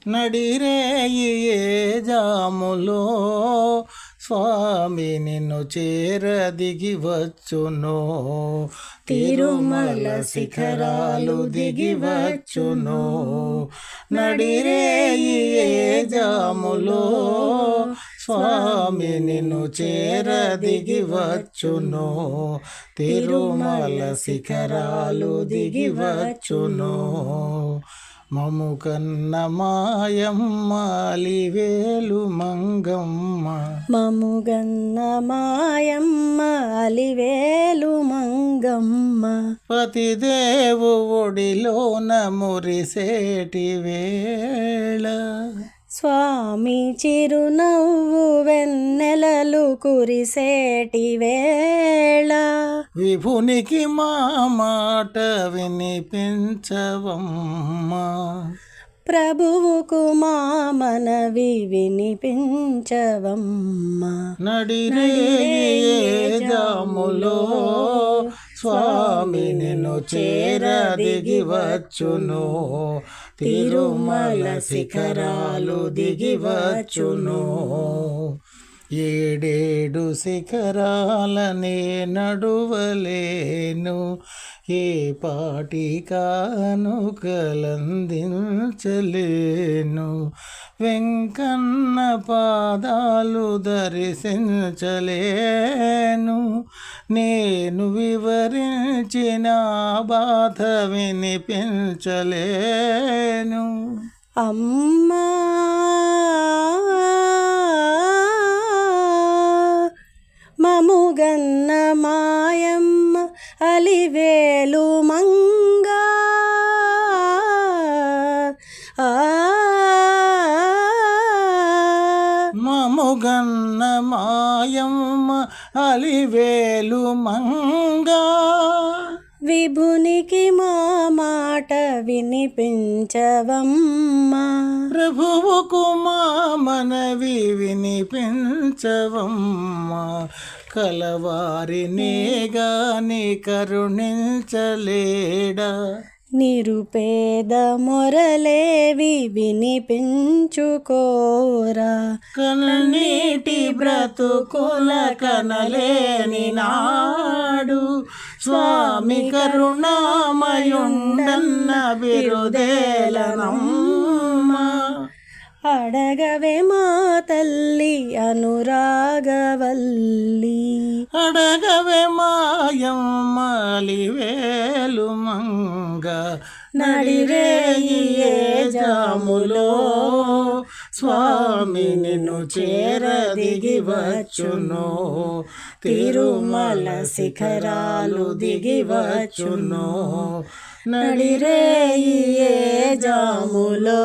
నడిరేయి ఏ జాములో స్వామి నిన్ను చేర దిగి వచ్చును. తిరుమల శిఖరాలు దిగి వచ్చును. నడిరేయి ఏ జాములో స్వామి నిన్ను చేర దిగి వచ్చును. తిరుమల శిఖరాలు దిగి వచ్చును. మము కన్న మాయమ్మ అలివేలు మంగమ్మ. మము గన్న మాయమ్మ అలివేలు మంగమ్మ. పతిదేవు ఒడిలోన మురిసేటి వేళ స్వామి చిరునవ్వు వెన్నెలలు కురిసేటి వేళ విభునికి మా మాట వినిపించవమ్మా. ప్రభువుకు మా మనవి వినిపించవమ్మా. నడిరేయి జాములో స్వామి నిన్ను చేర దిగి వచ్చును. తిరుమల శిఖరాలు దిగి వచ్చును. ఏడేడు శిఖరాలనే నడువలేను, ఏ పాటి కానుకలందించలేను. వెంకన్న పాదాలు దర్శించలేను, నేను వివరించిన బాధ వినిపించలేను. అమ్మా మముగన్న మాయమ్మ అలివేలు మంగా. మముగన్న మాయమ్మ అలివేలు మంగా. విభునికి మా మాట వినిపించవమ్మా. ప్రభువుకు మా మనవి వినిపించవమ్మా. కలవారినే గాని కరుణించలేడా, నిరుపేద మొరలేవి వినిపించుకోరా. కన్నీటి బ్రతుకుల కనలేని నాడు స్వామి కరుణామయుండన్న బిరుదేలనమ్మా. అడగవే మా తల్లి అనురాగవల్లి, అడగవే మాయమ్మ అలివేలు మంగ. నడిరేయి ఏ జాములో స్వామి నిన్ను చేర దిగి వచ్చును. తిరుమల శిఖరాలు దిగి వచ్చును. నడిరేయి ఏ జాములో